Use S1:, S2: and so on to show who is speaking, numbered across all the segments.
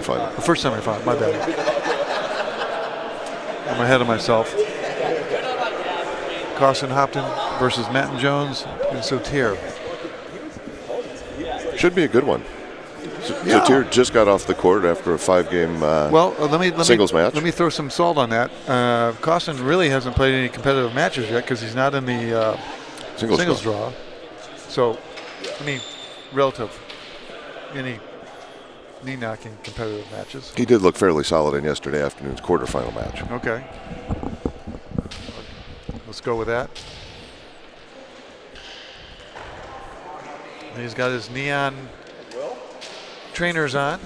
S1: semifinal.
S2: The first semifinal, my bad. I'm ahead of myself. Cawston Hopton versus Manton-Jones and Sotir.
S1: Should be a good one. Sotir just got off the court after a 5-game singles match.
S2: Let me throw some salt on that. Cawston really hasn't played any competitive matches yet because he's not in the singles draw. So, I mean, relative any knee-knocking competitive matches.
S1: He did look fairly solid in yesterday afternoon's quarterfinal match.
S2: Okay. Let's go with that. And he's got his neon trainers on.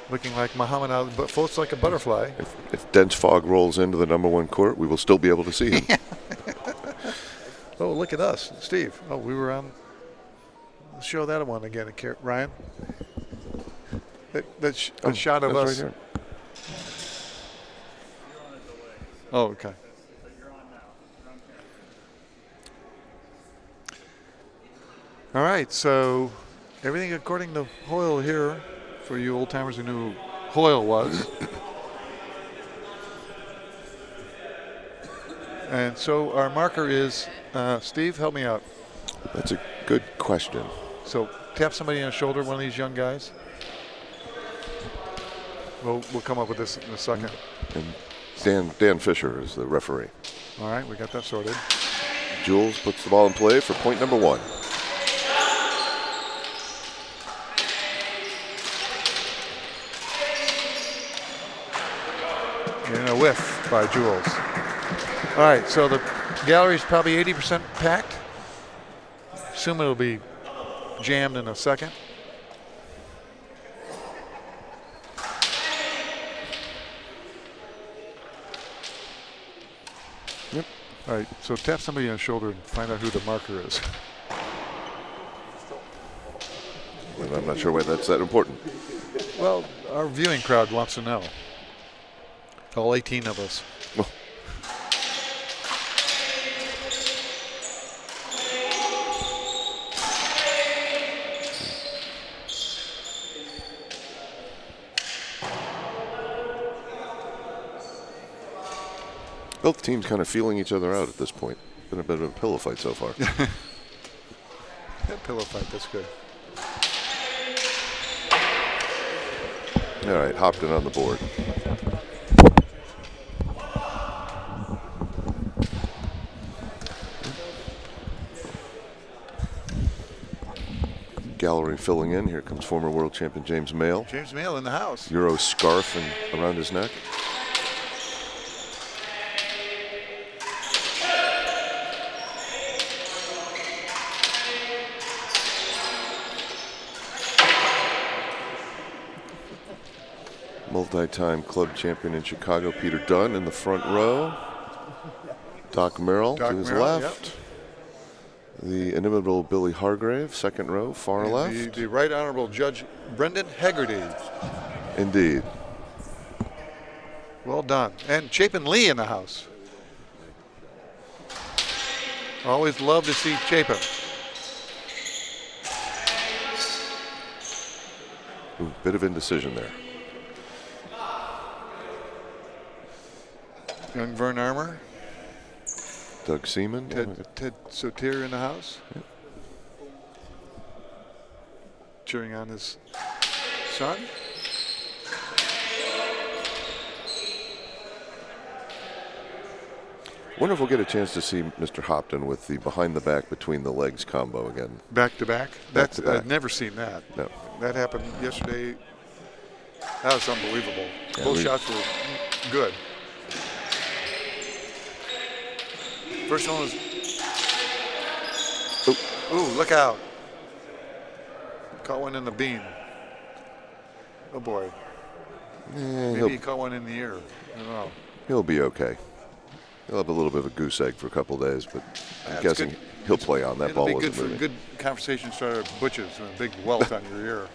S2: Looking like Muhammad Ali, but floats like a butterfly.
S1: If dense fog rolls into the #1 court, we will still be able to see him.
S2: Oh, look at us, Steve. Oh, we were on. Let's show that one again, Ryan. That shot of us.
S1: Right here.
S2: Oh, okay. All right, so everything according to Hoyle here, for you old timers who knew who Hoyle was. And so our marker is, Steve, help me out.
S1: That's a good question.
S2: So tap somebody on the shoulder, one of these young guys. We'll come up with this in a second.
S1: And Dan Fisher is the referee.
S2: All right, we got that sorted.
S1: Jules puts the ball in play for point #1.
S2: And a whiff by Jules. All right, so the gallery's probably 80% packed. Assume it'll be jammed in a second.
S1: Yep.
S2: All right, so tap somebody on the shoulder and find out who the marker is.
S1: And I'm not sure why that's that important.
S2: Well, our viewing crowd wants to know. All 18 of us.
S1: Well, both teams kind of feeling each other out at this point. Been a bit of a pillow fight so far.
S2: That pillow fight, that's good.
S1: All right, Hopton on the board. Gallery filling in. Here comes former world champion James Mayle.
S2: James Mayle in the house.
S1: Euro scarf around his neck. Multi-time club champion in Chicago, Peter Dunn in the front row. Doc Merrill to his left. Yep. The inimitable Billy Hargrave, second row, far
S2: and
S1: left.
S2: The Right Honorable Judge Brendan Hegarty.
S1: Indeed.
S2: Well done. And Chapin Lee in the house. Always love to see Chapin.
S1: Ooh, bit of indecision there.
S2: Young Vern Armour.
S1: Doug Seaman.
S2: Ted Sotir in the house.
S1: Yep.
S2: Cheering on his son.
S1: Wonder if we'll get a chance to see Mr. Hopton with the behind the back, between the legs combo again.
S2: Back to back?
S1: Back to back.
S2: I've never seen that.
S1: No.
S2: That happened yesterday. That was unbelievable.
S1: Yeah,
S2: Both shots were good. First one was. Ooh, look out. Caught one in the bean. Oh boy. Maybe he caught one in the ear. I don't know.
S1: He'll be okay. He'll have a little bit of a goose egg for a couple days, but I'm guessing he'll play on. That ball wasn't moving.
S2: Good conversation starter at Butch's and a big welt on your ear.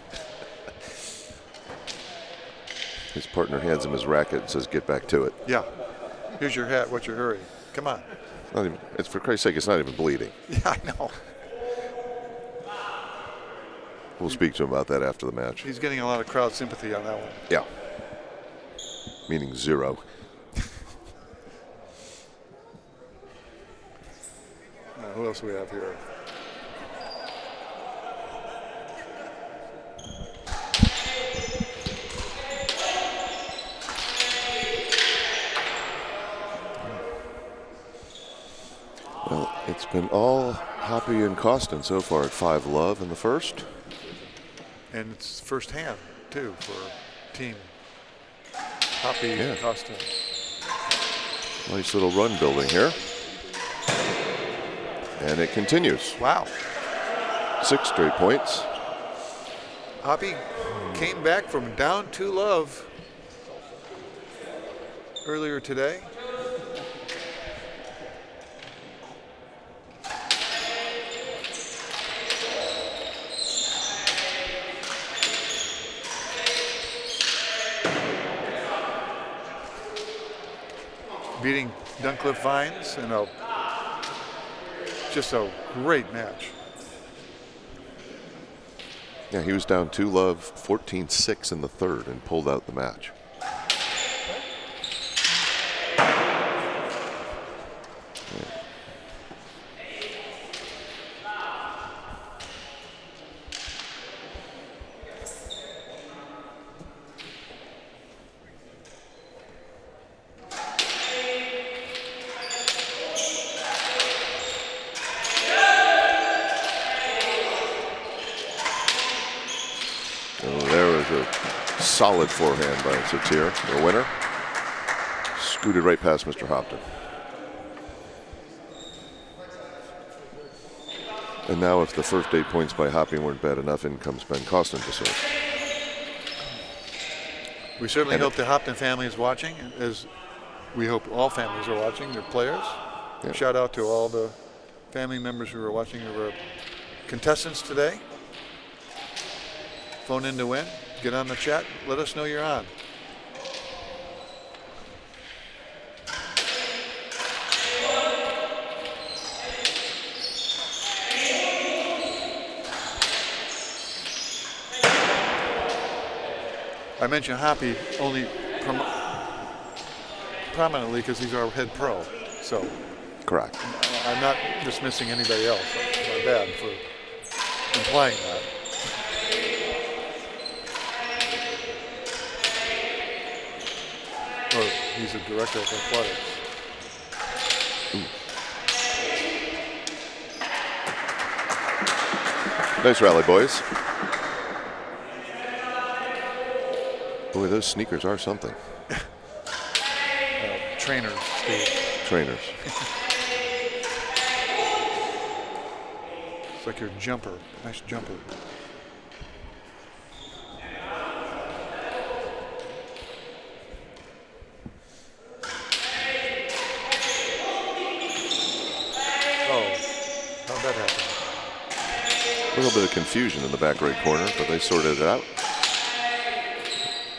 S1: His partner hands him his racket and says, "Get back to it."
S2: Yeah. Here's your hat. What's your hurry? Come on.
S1: It's for Christ's sake, it's not even bleeding.
S2: Yeah, I know.
S1: We'll speak to him about that after the match.
S2: He's getting a lot of crowd sympathy on that one.
S1: Yeah. Meaning 0.
S2: Who else do we have here?
S1: Well, it's been all Hoppy and Cawston so far at 5-love in the first.
S2: And it's first hand, too, for team Hoppy and Cawston.
S1: Nice little run building here. And it continues.
S2: Wow.
S1: 6 straight points.
S2: Hoppy came back from down 2-love earlier today. Beating Duncliffe Vines in just a great match.
S1: Yeah, he was down 2-love, 14-6 in the third and pulled out the match. Solid forehand by Sotir, the winner. Scooted right past Mr. Hopton. And now if the first 8 points by Hoppy weren't bad enough, in comes Ben Cawston to serve.
S2: We certainly hope the Hopton family is watching, as we hope all families are watching, their players. Yeah. Shout out to all the family members who are watching our contestants today. Phone in to win. Get on the chat. Let us know you're on. I mention Hoppy only prominently because he's our head pro. So,
S1: correct.
S2: I'm not dismissing anybody else. My bad for implying that. Or he's a director of athletics.
S1: Nice rally, boys. Boy, those sneakers are something.
S2: Trainers, Steve.
S1: Trainers.
S2: It's like your jumper. Nice jumper.
S1: A little bit of confusion in the back right corner, but they sorted it out.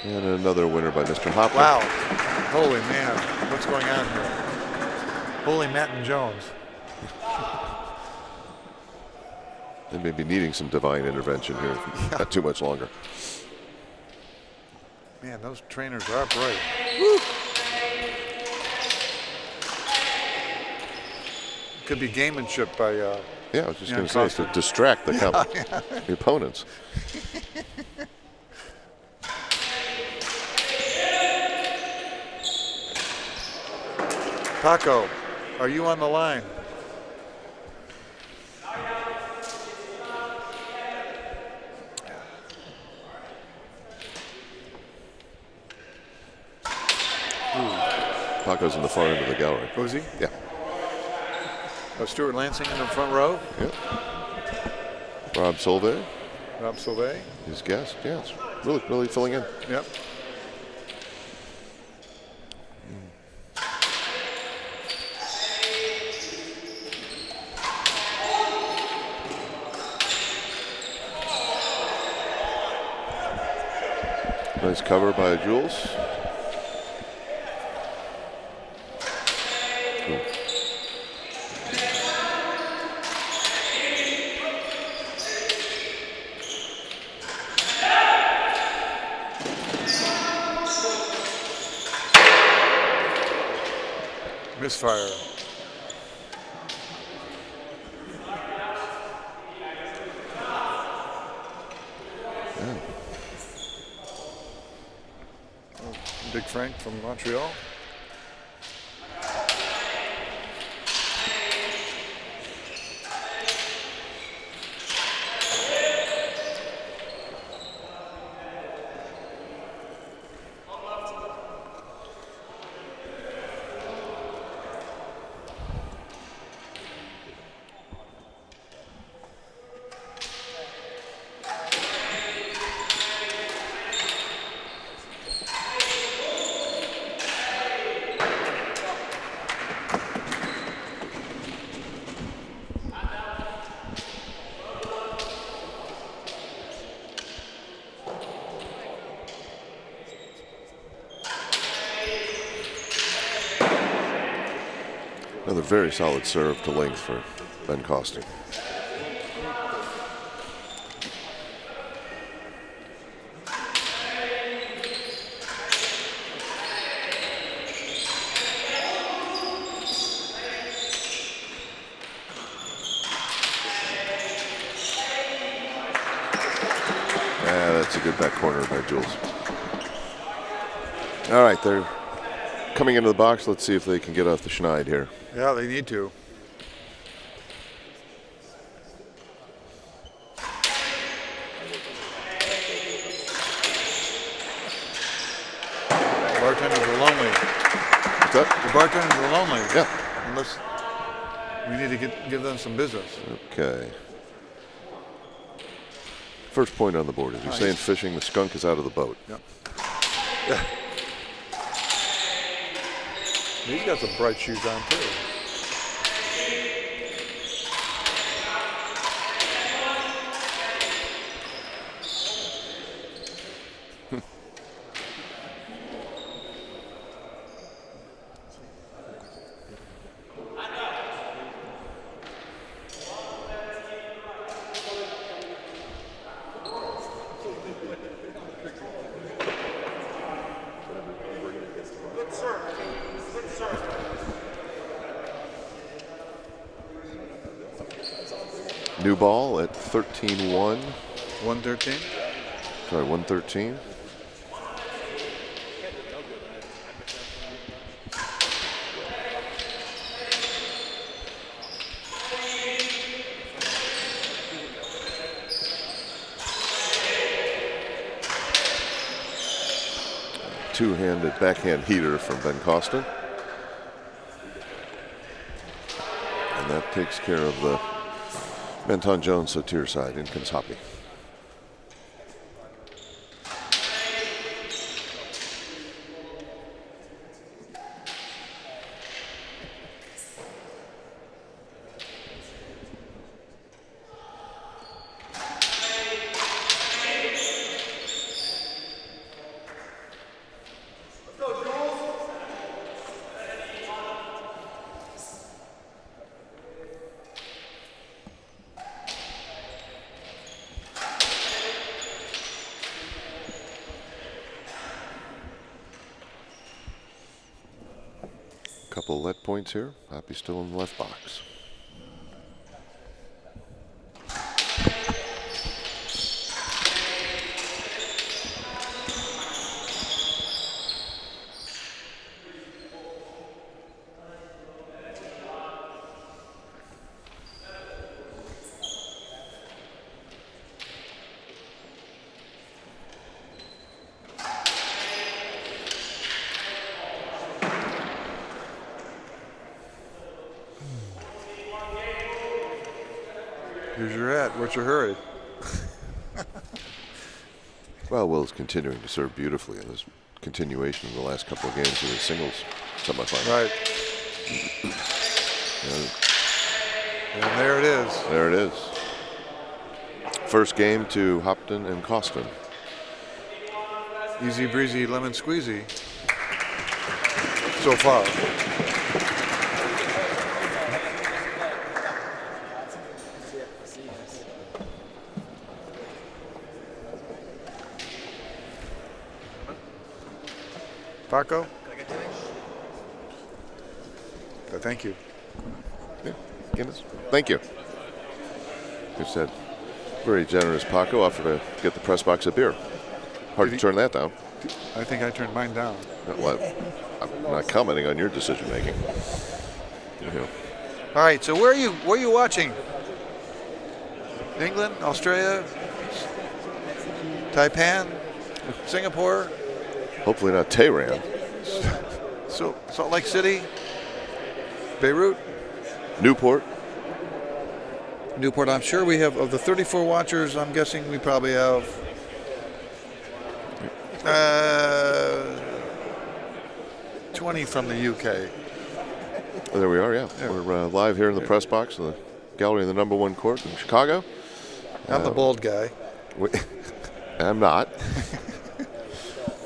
S1: And another winner by Mr. Hopton.
S2: Wow. Holy man. What's going on here? Holy Manton-Jones.
S1: They may be needing some divine intervention here. Not too much longer.
S2: Man, those trainers are bright. Woo. Could be gamemanship by
S1: yeah, I was just going to say, to distract the, the opponents.
S2: Paco, are you on the line?
S1: Paco's in the far end of the gallery.
S2: Oh, is he?
S1: Yeah.
S2: Stuart Lansing in the front row.
S1: Yep. Rob Solvay.
S2: Rob Solvay.
S1: His guest. Yeah, it's really filling in.
S2: Yep.
S1: Nice cover by Jules.
S2: misfire.
S1: Yeah.
S2: Big Frank from Montreal.
S1: Another very solid serve to length for Ben Cawston. That's a good back corner by Jules. All right, they're coming into the box. Let's see if they can get off the schneid here.
S2: Yeah, they need to. Bartenders are lonely.
S1: What's that?
S2: The bartenders are lonely.
S1: Yeah.
S2: Unless we need to give them some business.
S1: Okay. First point on the board. As you're saying, fishing, the skunk is out of the boat.
S2: Yep. Yeah. He's got some bright shoes on, too.
S1: New ball at 13-1.
S2: 113.
S1: Sorry, 113. Two-handed backhand heater from Ben Cawston. And that takes care of the Manton-Jones Sotir side. In comes Hoppy. Couple let points here. Hoppy still in the left box.
S2: Here's your hat. What's your hurry?
S1: Well, Will's continuing to serve beautifully in this continuation of the last couple of games of the singles semifinal.
S2: Right. And there it is.
S1: There it is. First game to Hopton and Cawston.
S2: Easy breezy lemon squeezy so far. Paco? thank you.
S1: Yeah. Guinness. Thank you. He said, very generous Paco offered to get the press box a beer. Hard to turn that down.
S2: I think I turned mine down.
S1: Well, I'm not commenting on your decision making.
S2: All right, so where are you watching? England, Australia, Taipan, Singapore?
S1: Hopefully not Tehran.
S2: So Salt Lake City, Beirut,
S1: Newport.
S2: I'm sure we have, of the 34 watchers, I'm guessing we probably have 20 from the UK.
S1: Oh, there we are, yeah. We're live here in the press box in the gallery in the #1 court in Chicago.
S2: I'm the bald guy.
S1: I'm not.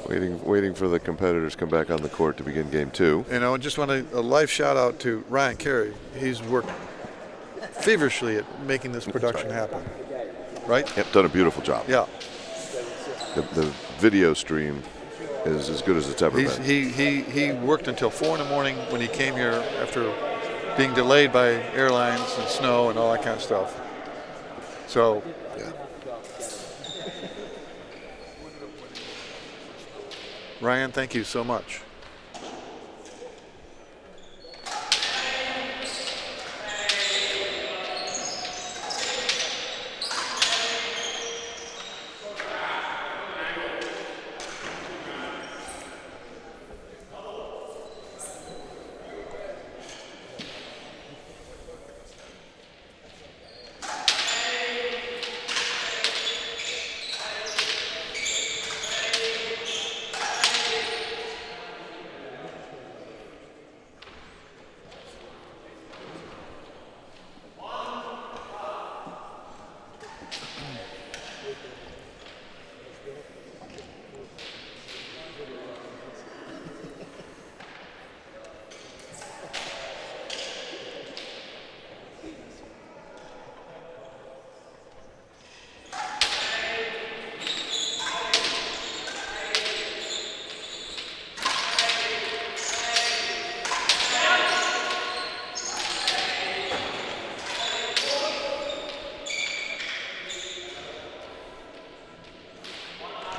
S1: Waiting for the competitors to come back on the court to begin game 2.
S2: I just want a live shout out to Ryan Carey. He's worked feverishly at making this production happen. Right?
S1: Yep, done a beautiful job.
S2: Yeah.
S1: The video stream is as good as it's ever been.
S2: He worked until 4 in the morning when he came here after being delayed by airlines and snow and all that kind of stuff. So,
S1: yeah.
S2: Ryan, thank you so much.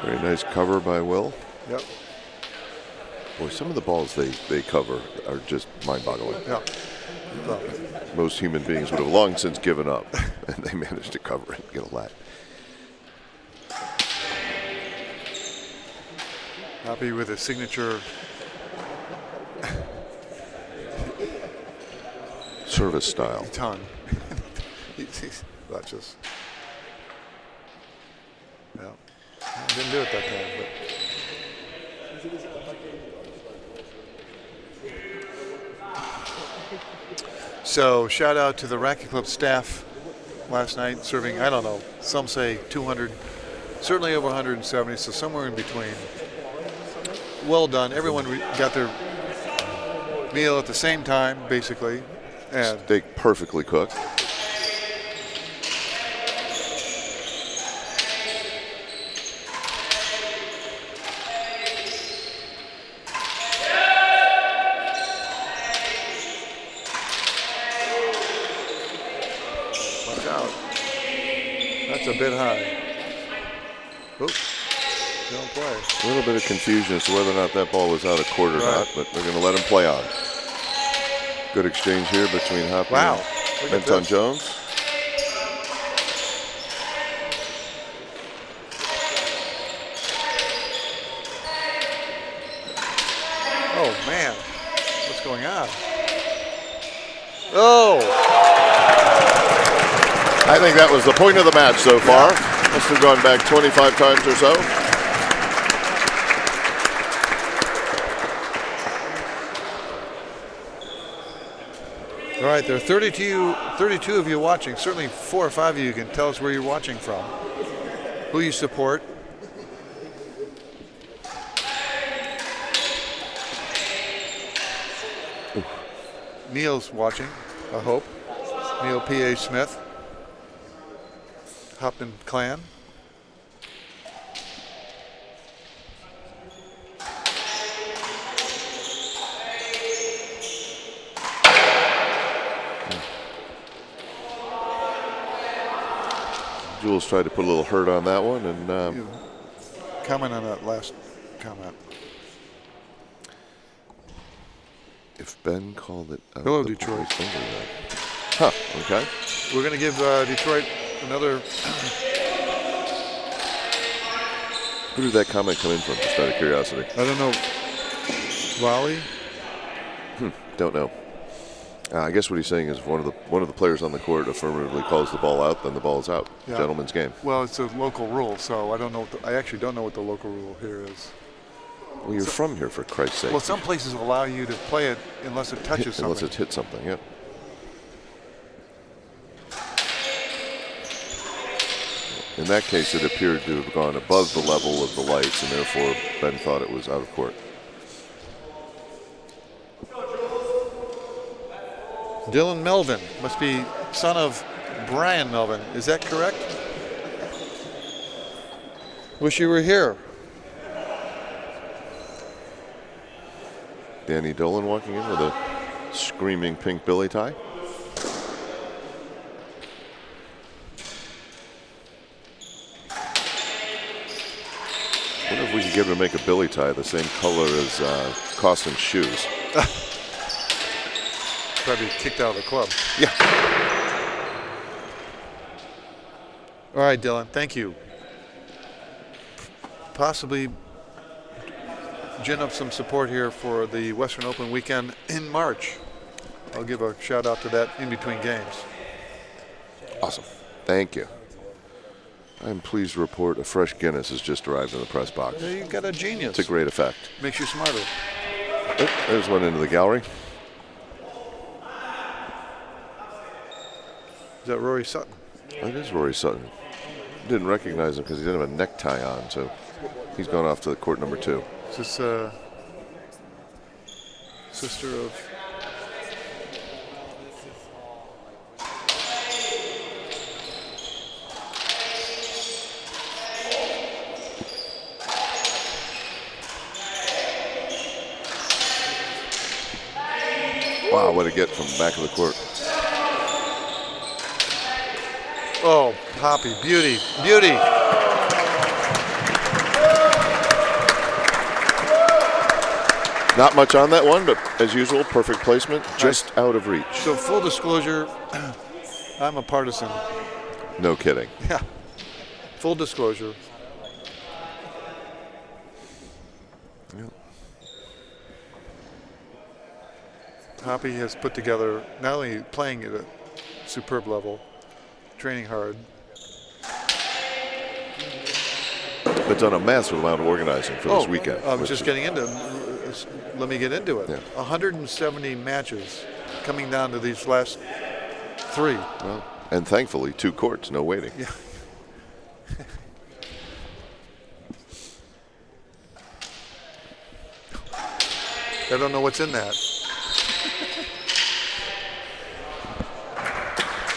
S1: Very nice cover by Will.
S2: Yep.
S1: Boy, some of the balls they cover are just mind-boggling.
S2: Yeah. Well,
S1: most human beings would have long since given up, and they managed to cover it and get a lat.
S2: Happy with his signature
S1: service style.
S2: tongue. That's just. Yeah. I didn't do it that time, but. So, shout out to the Racket Club staff last night serving, I don't know, some say 200, certainly over 170, so somewhere in between. Well done. Everyone got their meal at the same time, basically. And
S1: steak perfectly cooked.
S2: watch out. That's a bit high. Oops. Don't play.
S1: A little bit of confusion as to whether or not that ball was out of court or not, but they're going to let him play on. Good exchange here between Hopton and Manton-Jones.
S2: Oh, man. What's going on? Oh!
S1: I think that was the point of the match so far. Must have gone back 25 times or so.
S2: All right, there are 32 of you watching. Certainly 4 or 5 of you can tell us where you're watching from, who you support. Neil's watching, I hope. Neil P.A. Smith. Hopton clan.
S1: Jules tried to put a little hurt on that one, and
S2: comment on that last comment.
S1: If Ben called it out.
S2: Hello, Detroit.
S1: Huh, okay.
S2: We're going to give Detroit another.
S1: Who did that comment come in from, just out of curiosity?
S2: I don't know. Volley?
S1: Don't know. I guess what he's saying is one of the players on the court affirmatively calls the ball out, then the ball is out. Yeah. Gentleman's game.
S2: Well, it's a local rule, so I don't know. I actually don't know what the local rule here is.
S1: Well, you're from here, for Christ's sake.
S2: Well, some places allow you to play it unless it touches something.
S1: Unless it hits something, yeah. In that case, it appeared to have gone above the level of the lights, and therefore Ben thought it was out of court.
S2: Dylan Melvin must be son of Brian Melvin. Is that correct? Wish you were here.
S1: Danny Dolan walking in with a screaming pink Billy tie. I wonder if we could get him to make a Billy tie the same color as Cawston's shoes.
S2: Probably kicked out of the club.
S1: Yeah.
S2: All right, Dylan, thank you. Possibly gin up some support here for the Western Open weekend in March. I'll give a shout out to that in between games.
S1: Awesome. Thank you. I'm pleased to report a fresh Guinness has just arrived in the press box.
S2: You got a genius.
S1: It's a great effect.
S2: Makes you smarter.
S1: Oh, there's one into the gallery.
S2: Is that Rory Sutton?
S1: That is Rory Sutton. Didn't recognize him because he didn't have a necktie on, so he's gone off to the court number 2.
S2: Is this sister of?
S1: Wow, what a get from the back of the court.
S2: Oh, Hoppy, beauty, beauty.
S1: Not much on that one, but as usual, perfect placement, just out of reach.
S2: So full disclosure, I'm a partisan.
S1: No kidding.
S2: Yeah, full disclosure.
S1: Yep.
S2: Hoppy has put together, not only playing at a superb level, training hard.
S1: But done a massive amount of organizing for this weekend.
S2: I was just getting into it. Let me get into it.
S1: Yeah.
S2: 170 matches coming down to these last 3.
S1: Well, and thankfully, 2 courts, no waiting.
S2: Yeah. I don't know what's in that.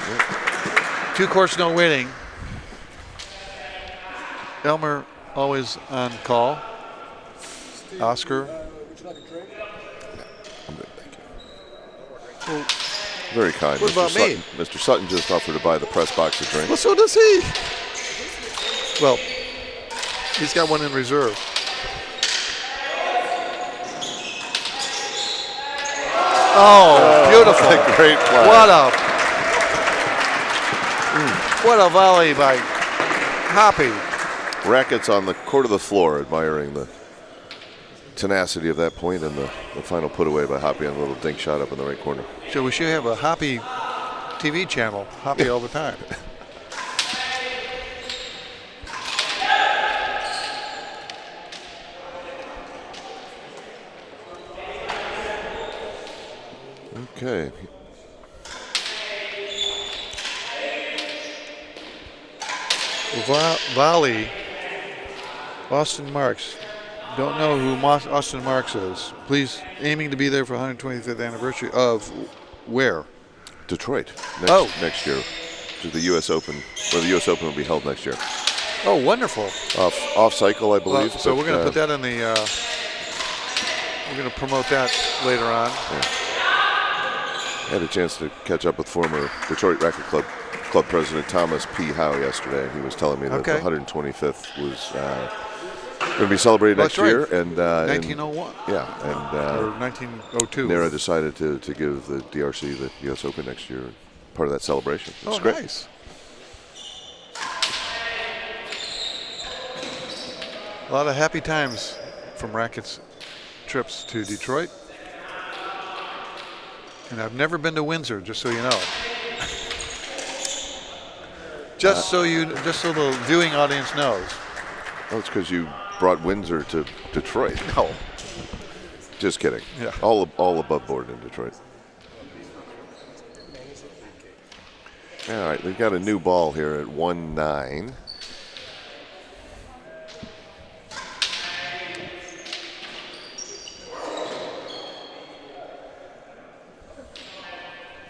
S2: Yeah. 2 courts, no waiting. Elmer always on call. Oscar.
S1: Would you like a drink? I'm good, thank you. Well, very kind.
S2: What about me?
S1: Mr. Sutton just offered to buy the press box a drink.
S2: Well, so does he. Well, he's got one in reserve. Oh, beautiful.
S1: Great play.
S2: What a volley by Hoppy.
S1: Rackets on the court of the floor, admiring the tenacity of that point and the final put away by Hoppy on a little dink shot up in the right corner.
S2: So we should have a Hoppy TV channel, Hoppy all the time.
S1: Okay.
S2: Volley, Austin Marks. Don't know who Austin Marks is. Please, aiming to be there for 125th anniversary of where?
S1: Detroit. Next year. To the U.S. Open, where the U.S. Open will be held next year.
S2: Oh, wonderful.
S1: Off cycle, I believe.
S2: So we're going to put that in the. We're going to promote that later on.
S1: Yeah. had a chance to catch up with former Detroit Racket Club president Thomas P. Howe yesterday. He was telling me that the 125th was going to be celebrated next year. And
S2: 1901.
S1: Or
S2: 1902.
S1: NARA decided to give the DRC the U.S. Open next year, part of that celebration. It's great.
S2: Nice. A lot of happy times from Racket's trips to Detroit. And I've never been to Windsor, just so you know. Just so the viewing audience knows.
S1: Oh, it's because you brought Windsor to Detroit.
S2: No.
S1: Just kidding.
S2: Yeah.
S1: All above board in Detroit. All right, we've got a new ball here at 1-9.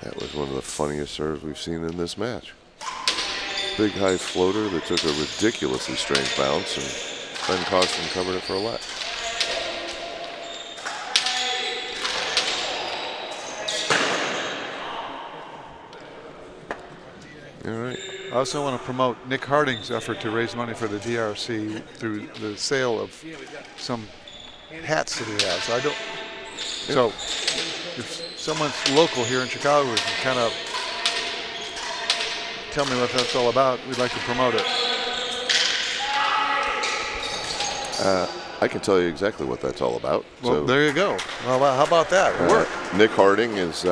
S1: That was one of the funniest serves we've seen in this match. Big high floater that took a ridiculously strange bounce, and then Cawston covered it for a let. All right.
S2: I also want to promote Nick Harding's effort to raise money for the DRC through the sale of some hats that he has. So if someone's local here in Chicago can kind of tell me what that's all about, we'd like to promote it.
S1: I can tell you exactly what that's all about.
S2: Well,
S1: so,
S2: there you go. Well, how about that? Work.
S1: Nick Harding is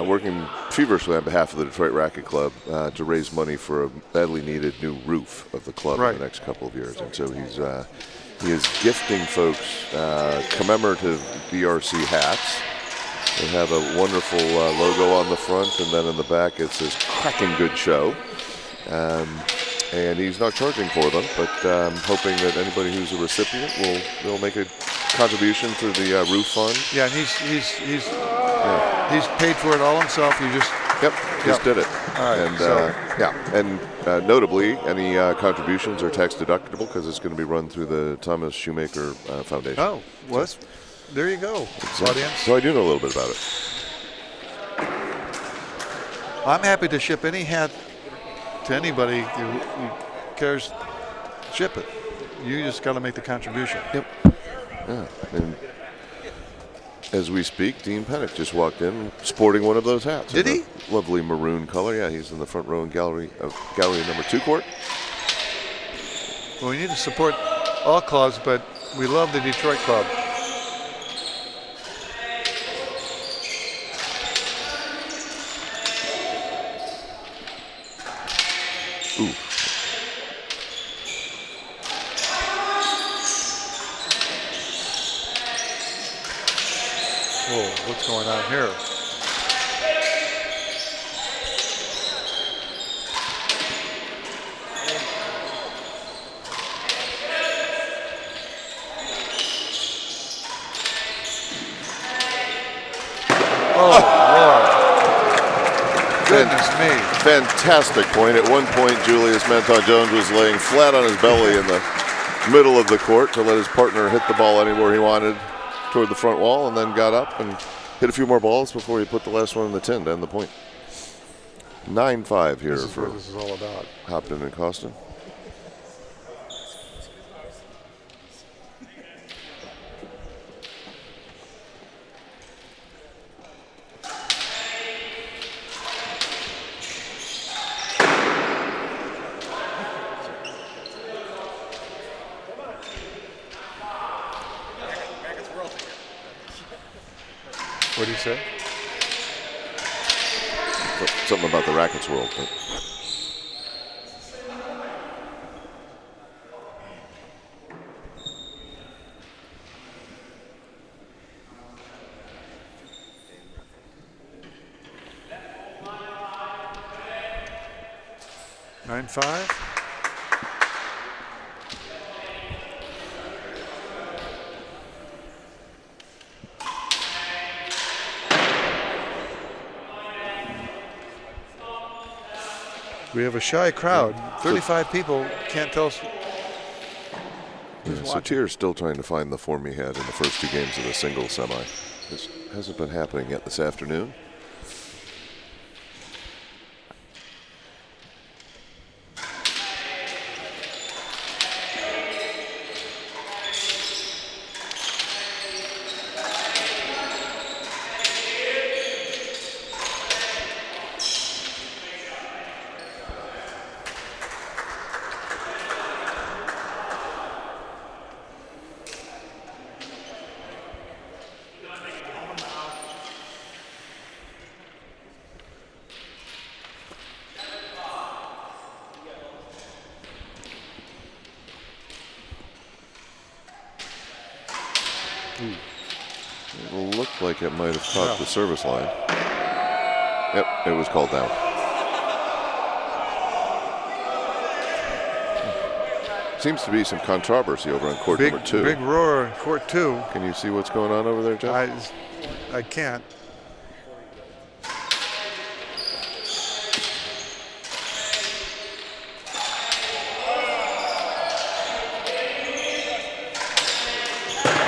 S1: working feverishly on behalf of the Detroit Racket Club to raise money for a badly needed new roof of the club in the next couple of years. And so he is gifting folks commemorative DRC hats. They have a wonderful logo on the front, and then in the back it says "Cracking Good Show." And he's not charging for them, but hoping that anybody who's a recipient will make a contribution to the roof fund.
S2: Yeah, and he's paid for it all himself. He just
S1: did it.
S2: All right,
S1: and notably, any contributions are tax deductible because it's going to be run through the Thomas Shoemaker Foundation.
S2: Oh, well, there you go, audience.
S1: So I do know a little bit about it.
S2: I'm happy to ship any hat to anybody who cares. Ship it. You just got to make the contribution.
S1: Yep. Yeah. And as we speak, Dean Pennick just walked in sporting one of those hats.
S2: Did he?
S1: Lovely maroon color. Yeah, he's in the front row in gallery number 2 court.
S2: Well, we need to support all clubs, but we love the Detroit club.
S1: Ooh.
S2: Whoa, what's going on here? Goodness me.
S1: Fantastic point. At one point, Julius Manton-Jones was laying flat on his belly in the middle of the court to let his partner hit the ball anywhere he wanted toward the front wall, and then got up and hit a few more balls before he put the last one in the tin to end the point. 9-5 here for
S2: what this is all about.
S1: Hopton and Cawston.
S2: What do you say?
S1: Something about the rackets world. But.
S2: Nine 5. We have a shy crowd. 35 people can't tell us.
S1: Sotir is still trying to find the form he had in the first 2 games of the singles semi. This hasn't been happening yet this afternoon. Looked like it might have caught the service line. Yep, it was called down. Seems to be some controversy over on court number 2.
S2: Big roar in court 2.
S1: Can you see what's going on over there, Jeff?
S2: I can't.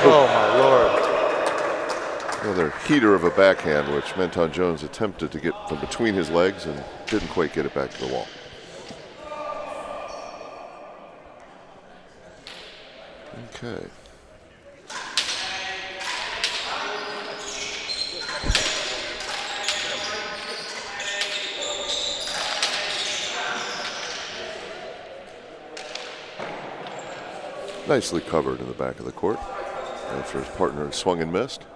S2: Oh, my Lord.
S1: Another heater of a backhand, which Manton-Jones attempted to get from between his legs and didn't quite get it back to the wall. Okay. Nicely covered in the back of the court after his partner had swung and missed.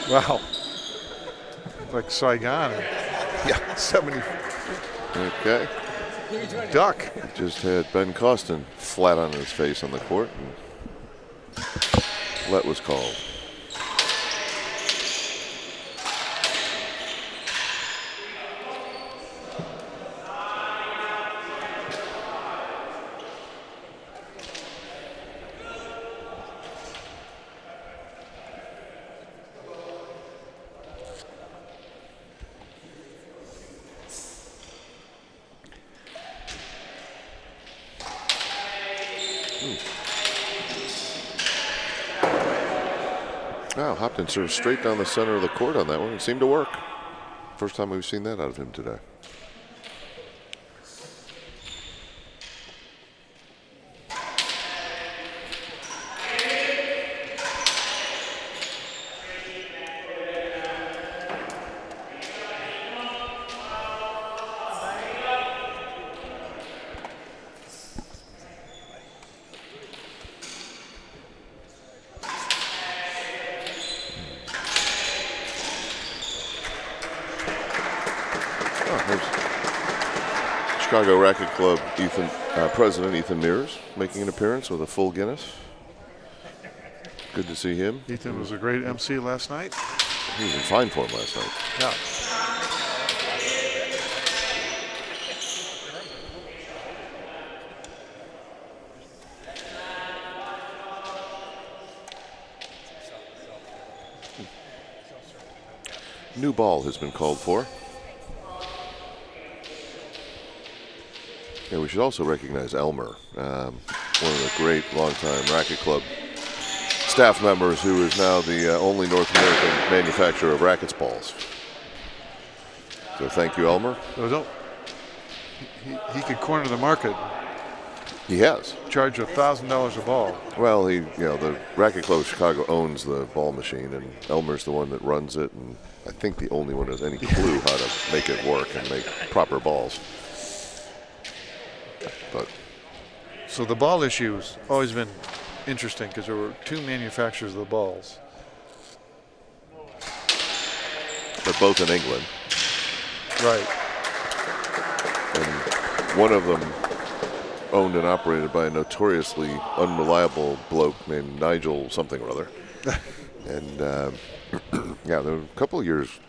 S2: Wow. Like Saigon.
S1: Yeah.
S2: 70.
S1: Okay.
S2: Duck.
S1: Just had Ben Cawston flat on his face on the court, and let was called. Wow, Hopton served straight down the center of the court on that one. It seemed to work. First time we've seen that out of him today. Chicago Racket Club President Ethan Mears making an appearance with a full Guinness. Good to see him.
S2: Ethan was a great MC last night.
S1: He was in fine form last night.
S2: Yeah.
S1: New ball has been called for. And we should also recognize Elmer, one of the great longtime Racket Club staff members who is now the only North American manufacturer of rackets balls. So thank you, Elmer.
S2: He could corner the market.
S1: He has.
S2: Charge $1,000 a ball.
S1: Well, the Racket Club of Chicago owns the ball machine, and Elmer's the one that runs it, and I think the only one who has any clue how to make it work and make proper balls. But
S2: so the ball issue has always been interesting because there were two manufacturers of the balls.
S1: But both in England.
S2: Right.
S1: And one of them owned and operated by a notoriously unreliable bloke named Nigel something or other. And yeah, there were a couple of years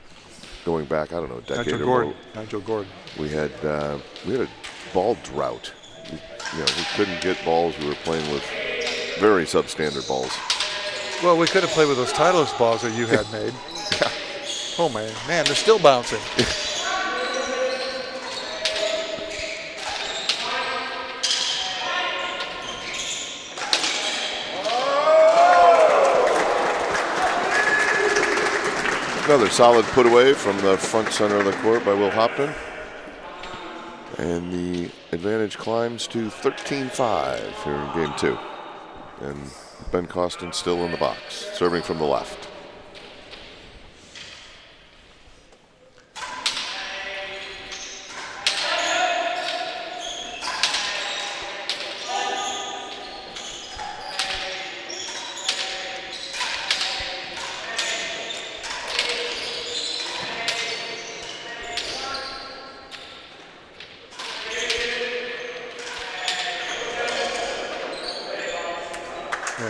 S1: going back, I don't know, a decade or more.
S2: Nigel Gordon.
S1: We had a ball drought. We couldn't get balls. We were playing with very substandard balls.
S2: Well, we could have played with those Titleist balls that you had made.
S1: Yeah.
S2: Oh man, they're still bouncing.
S1: Another solid put away from the front center of the court by Will Hopton. And the advantage climbs to 13-5 here in game 2. And Ben Cawston still in the box, serving from the left.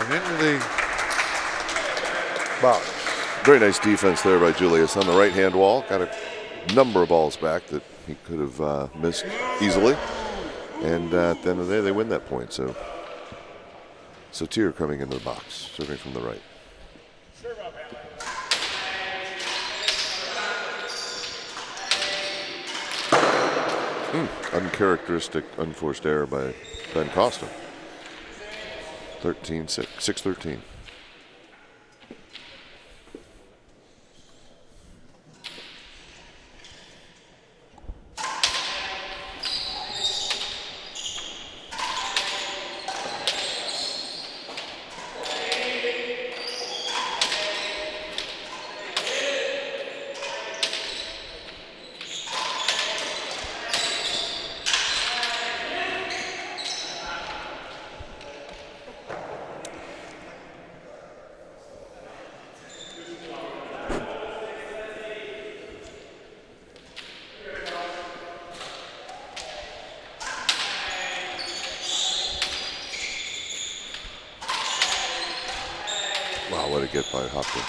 S2: And into the box.
S1: Very nice defense there by Julius on the right-hand wall. Got a number of balls back that he could have missed easily. And at the end of the day, they win that point. So Sotir coming into the box, serving from the right. Uncharacteristic, unforced error by Ben Cawston. 6-13. Wow, what a get by Hopton.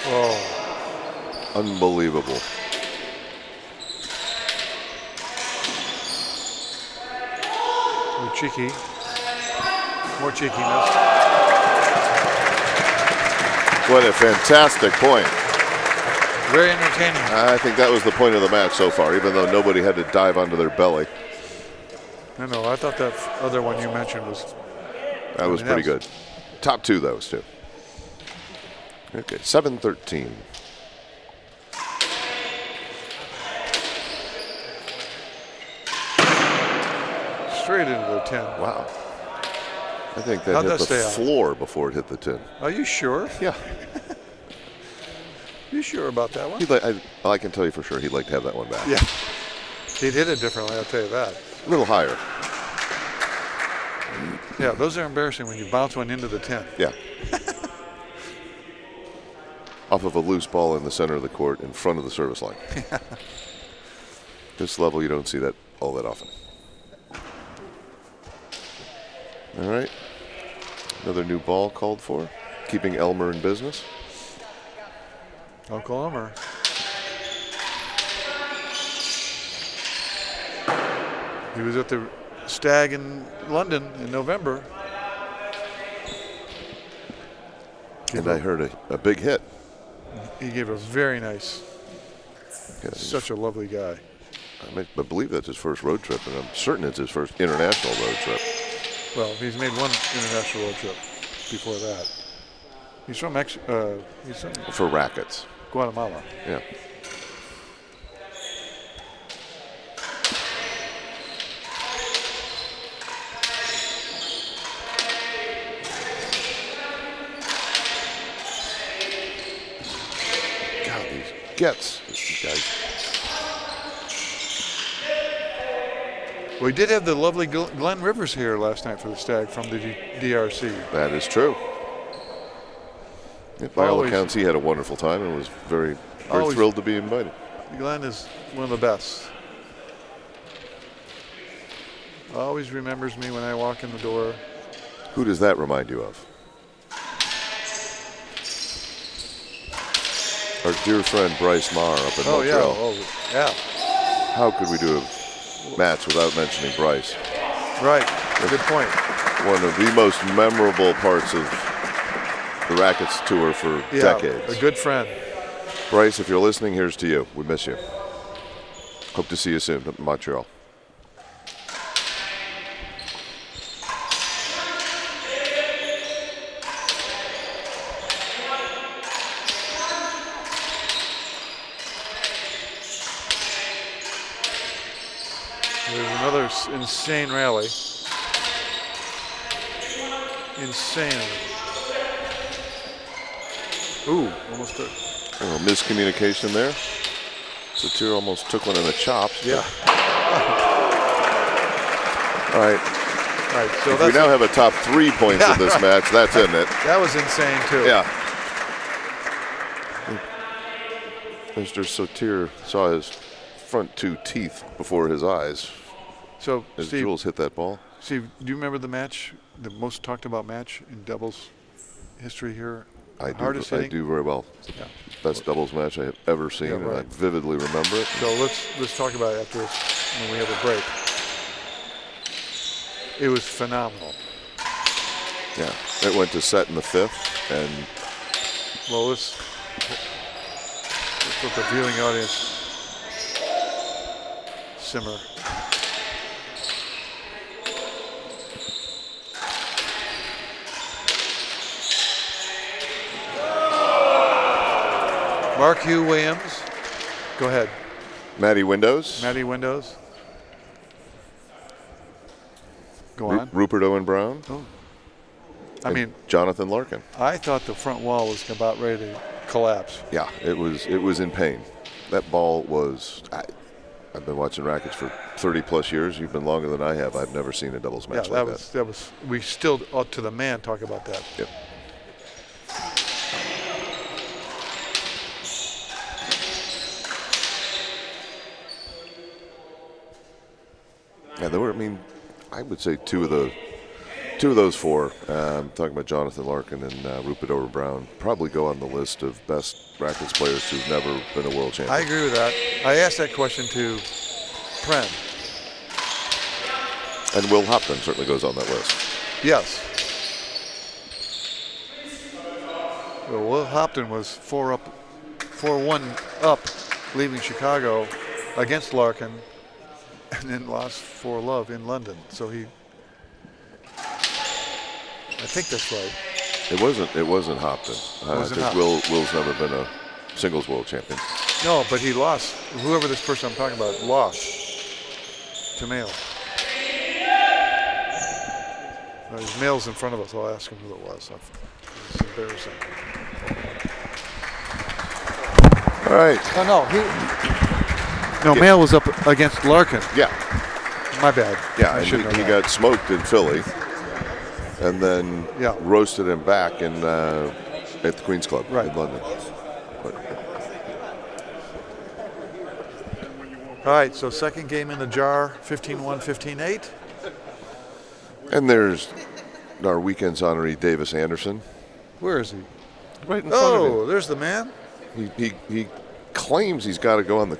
S2: Oh.
S1: Unbelievable.
S2: Cheeky. More cheekiness.
S1: What a fantastic point.
S2: Very entertaining.
S1: I think that was the point of the match so far, even though nobody had to dive onto their belly.
S2: I know. I thought that other one you mentioned was...
S1: That was pretty good. Top two, those two. Okay, 7-13.
S2: Straight into the 10.
S1: Wow. I think that hit the floor before it hit the 10.
S2: Are you sure?
S1: Yeah.
S2: You sure about that one?
S1: I can tell you for sure he'd like to have that one back.
S2: Yeah. He'd hit it differently, I'll tell you that.
S1: A little higher.
S2: Yeah, those are embarrassing when you bounce one into the 10.
S1: Yeah. Off of a loose ball in the center of the court in front of the service line. This level, you don't see that all that often. All right. Another new ball called for, keeping Elmer in business.
S2: Uncle Elmer. He was at the Stag in London in November.
S1: And I heard a big hit.
S2: He gave a very nice, such a lovely guy.
S1: I believe that's his first road trip, and I'm certain it's his first international road trip.
S2: Well, he's made one international road trip before that. He's from
S1: for rackets.
S2: Guatemala.
S1: Yeah. God, these gets, these guys.
S2: We did have the lovely Glenn Rivers here last night for the Stag from the DRC.
S1: That is true. By all accounts, he had a wonderful time and was very thrilled to be invited.
S2: Glenn is one of the best. Always remembers me when I walk in the door.
S1: Who does that remind you of? Our dear friend Bryce Marr up in Montreal.
S2: Yeah.
S1: How could we do a match without mentioning Bryce?
S2: Right. Good point.
S1: One of the most memorable parts of the Rackets tour for decades.
S2: A good friend.
S1: Bryce, if you're listening, here's to you. We miss you. Hope to see you soon up in Montreal.
S2: There's another insane rally. Insane. Ooh, almost took.
S1: A little miscommunication there. Sotir almost took one in the chops.
S2: Yeah.
S1: All right.
S2: So
S1: if we now have a top 3 points in this match, that's in it.
S2: That was insane, too.
S1: Yeah. Mr. Sotir saw his front 2 teeth before his eyes
S2: So,
S1: as
S2: Steve,
S1: Jules hit that ball.
S2: Steve, do you remember the match, the most talked about match in doubles history here?
S1: I
S2: Hardest hitting?
S1: do very well.
S2: Yeah.
S1: Best doubles match I have ever seen,
S2: Yeah, right.
S1: and I vividly remember it.
S2: So let's talk about it after this when we have a break. It was phenomenal.
S1: Yeah, it went to set in the 5th, and
S2: Well, let's let the viewing audience simmer. Mark Hugh Williams. Go ahead.
S1: Matty Windows,
S2: Matty Windows. Go on.
S1: Rupert Owen Brown,
S2: Oh. I
S1: and
S2: mean,
S1: Jonathan Larkin.
S2: I thought the front wall was about ready to collapse.
S1: Yeah, it was in pain. That ball was. I've been watching rackets for 30+ years. You've been longer than I have. I've never seen a doubles match
S2: Yeah,
S1: like
S2: that was. We still, to the man, talk about that.
S1: Yep. Yeah, there were. I mean, I would say two of those 4. Talking about Jonathan Larkin and Rupert Owen Brown, probably go on the list of best rackets players who've never been a world champion.
S2: I agree with that. I asked that question to Pren.
S1: And Will Hopton certainly goes on that list.
S2: Yes. Well, Will Hopton was 4-1 up, leaving Chicago against Larkin, and then lost 4-love in London. So I think that's right.
S1: It wasn't Hopton.
S2: Wasn't
S1: because
S2: Hopton.
S1: Will's never been a singles world champion.
S2: No, but he lost. Whoever this person I'm talking about lost to Mail. His Mail's in front of us. I'll ask him who it was. It's embarrassing.
S1: All right.
S2: Oh no, Mail was up against Larkin.
S1: Yeah.
S2: My bad.
S1: Yeah,
S2: I
S1: and
S2: should know
S1: he
S2: that.
S1: got smoked in Philly, and then roasted him back at the Queen's Club in London. But,
S2: all right, so second game in the jar, 15-1, 15-8.
S1: and there's our weekend's honoree, Davis Anderson.
S2: Where is he?
S1: Right in front of
S2: Oh, there's the man.
S1: him. He claims he's got to go on the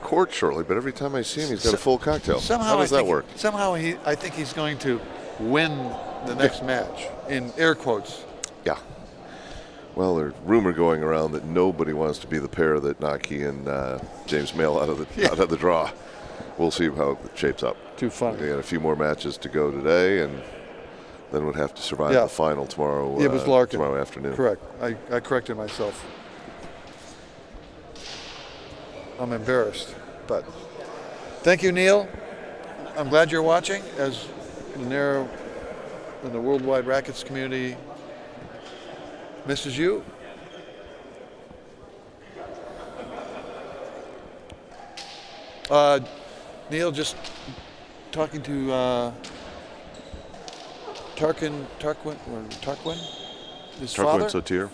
S1: court shortly, but every time I see him, he's got a full cocktail.
S2: Somehow
S1: How does that work?
S2: Somehow I think he's going to win the next match, in air quotes.
S1: Yeah. Well, there's rumor going around that nobody wants to be the pair that knock he and James Mail out of the draw. We'll see how it shapes up.
S2: Too funny.
S1: We got a few more matches to go today, and then would have to survive the final tomorrow.
S2: It was Larkin.
S1: Tomorrow afternoon.
S2: Correct. I corrected myself. I'm embarrassed, but thank you, Neil. I'm glad you're watching, as in the worldwide rackets community misses you. Neil, just talking to Tarquin, his father?
S1: Sotir.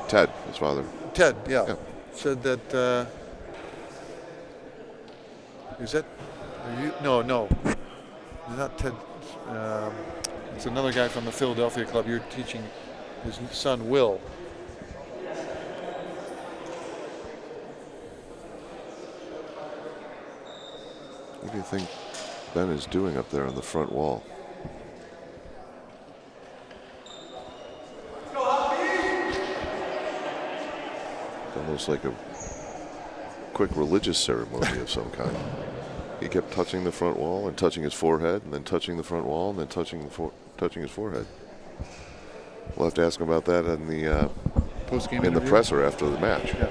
S1: Ted, his father.
S2: Ted, yeah. Said that, is that, no, not Ted. It's another guy from the Philadelphia club. You're teaching his son, Will.
S1: What do you think Ben is doing up there on the front wall? It's almost like a quick religious ceremony of some kind. He kept touching the front wall and touching his forehead, and then touching the front wall, and then touching his forehead. We'll have to ask him about that in the
S2: post-game
S1: in the
S2: interview?
S1: presser after the match.
S2: Yeah.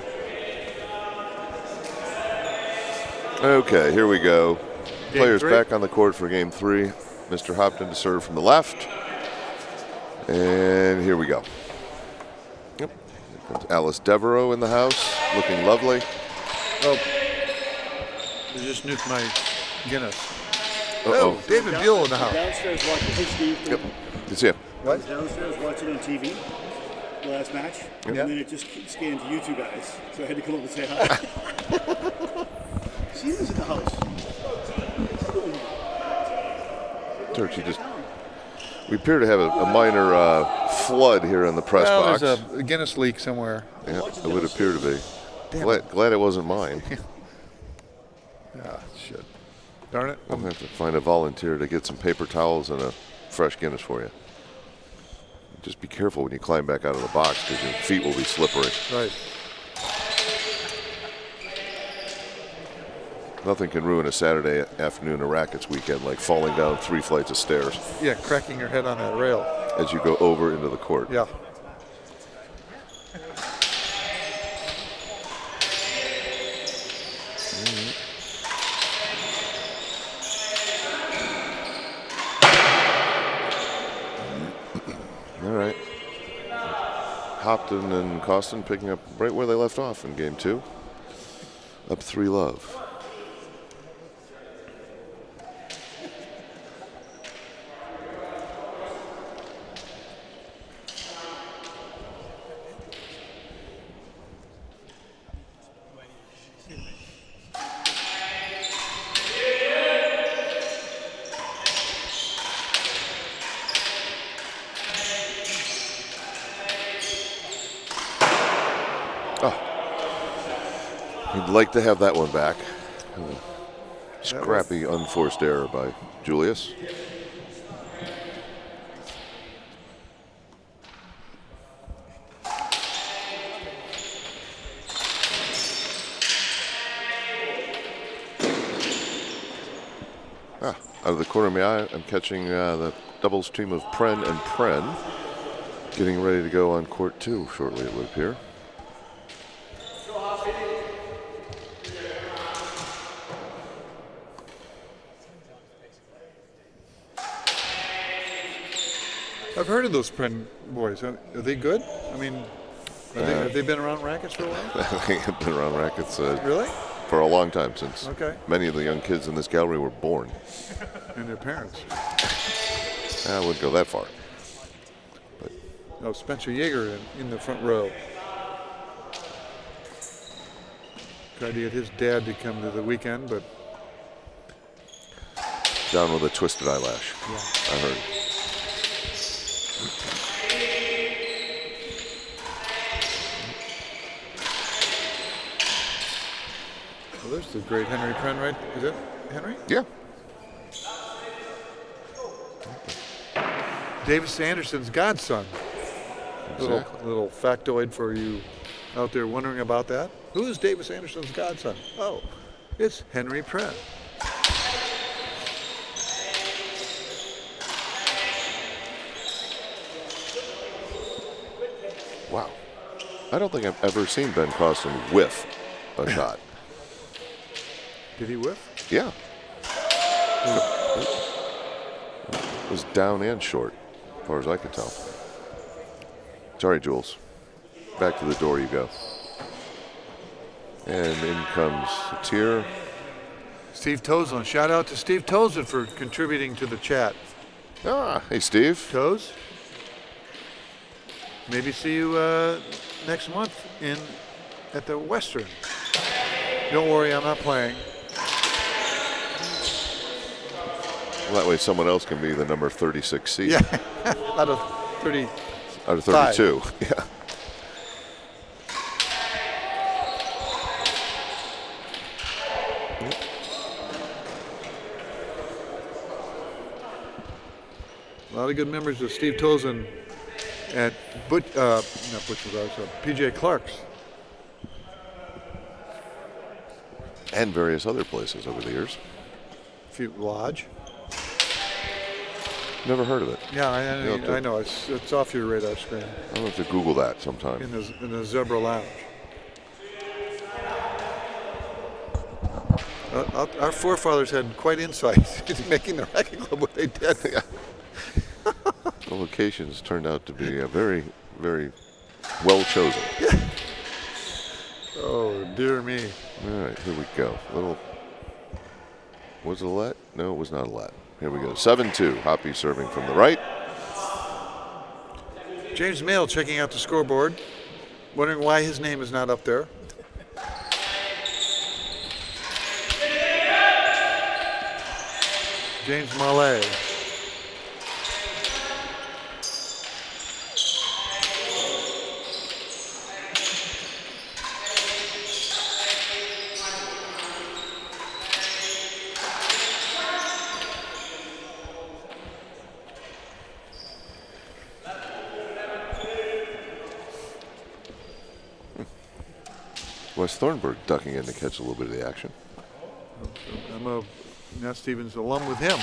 S1: Okay, here we go.
S2: Game
S1: Players
S2: 3.
S1: back on the court for game 3. Mr. Hopton to serve from the left. And here we go. Yep. Here comes Alice Devereaux in the house, looking lovely.
S2: Oh, you just nuked my Guinness.
S1: Uh-oh.
S2: Oh, David Buell in the house.
S3: Downstairs watching. Hey, Steve.
S1: Yep. It's him.
S2: What?
S3: Downstairs watching on TV. the last match, and then it just scanned to you two guys. So I had to come up and say hi. She was in the house.
S1: Turks, we appear to have a minor flood here in the press box.
S2: There's a Guinness leak somewhere.
S1: Yeah, it would appear to be. Glad it wasn't mine.
S2: Yeah, shit. Darn it.
S1: I'll have to find a volunteer to get some paper towels and a fresh Guinness for you. Just be careful when you climb back out of the box because your feet will be slippery.
S2: Right.
S1: Nothing can ruin a Saturday afternoon of rackets weekend like falling down 3 flights of stairs.
S2: Yeah, cracking your head on that rail.
S1: As you go over into the court.
S2: Yeah.
S1: All right. Hopton and Cawston picking up right where they left off in game 2. Up 3-love. He'd like to have that one back. Scrappy, unforced error by Julius. Out of the corner of my eye, I'm catching the doubles team of Pren and Pren getting ready to go on court 2 shortly, it would appear.
S2: I've heard of those Pren boys. Are they good? I mean, have they been around rackets for a while?
S1: They have been around rackets
S2: really?
S1: For a long time, since
S2: many
S1: of the young kids in this gallery were born.
S2: And their parents.
S1: I wouldn't go that far. But
S2: no, Spencer Yeager in the front row. Tried to get his dad to come to the weekend, but
S1: down with a twisted eyelash.
S2: Yeah.
S1: I heard.
S2: Well, there's the great Henry Pren, right? Is that Henry?
S1: Yeah.
S2: Davis Anderson's godson.
S1: Exactly.
S2: Little factoid for you out there wondering about that. Who is Davis Anderson's godson? Oh, it's Henry Pren.
S1: Wow. I don't think I've ever seen Ben Cawston whiff a shot.
S2: Did he whiff?
S1: Yeah. It was down and short, as far as I could tell. Sorry, Jules. Back to the door you go. And in comes Sotir.
S2: Steve Toslin. Shout out to Steve Toslin for contributing to the chat.
S1: Ah, hey, Steve.
S2: Toes. Maybe see you next month at the Western. Don't worry, I'm not playing.
S1: Well, that way someone else can be the number 36 seed.
S2: Yeah, out of 30.
S1: Out of 32, yeah.
S2: A lot of good members of Steve Toslin at PJ Clark's.
S1: And various other places over the years.
S2: Lodge.
S1: Never heard of it.
S2: Yeah, I know. It's off your radar screen.
S1: I'll have to Google that sometime.
S2: In the Zebra Lounge. Our forefathers had quite insight into making the racket club what they did.
S1: Yeah. The locations turned out to be very, very well chosen.
S2: Oh, dear me.
S1: All right, here we go. Was it a let? No, it was not a let. Here we go. 7-2. Hoppy serving from the right.
S2: James Mail checking out the scoreboard, wondering why his name is not up there. James Mallet.
S1: Wes Thornburg ducking in to catch a little bit of the action.
S2: I'm a Nat Stevens alum with him,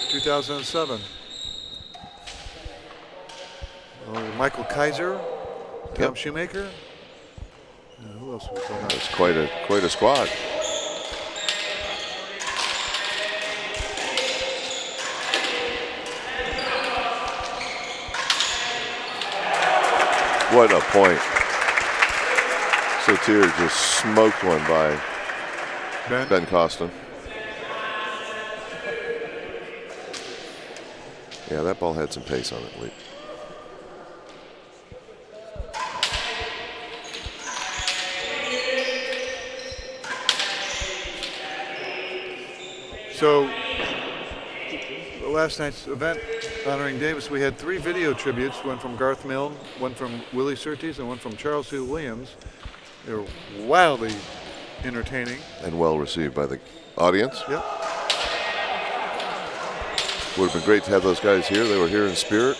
S2: 2007. Michael Kaiser, Tom Shoemaker. Who else was on that?
S1: That's quite a squad. What a point. Sotir just smoked one by Ben Cawston. Yeah, that ball had some pace on it, Lee.
S2: So, last night's event honoring Davis, we had 3 video tributes, one from Garth Milne, one from Willie Surtees, and one from Charles C. Williams. They were wildly entertaining.
S1: And well received by the audience.
S2: Yep.
S1: Would have been great to have those guys here. They were here in spirit.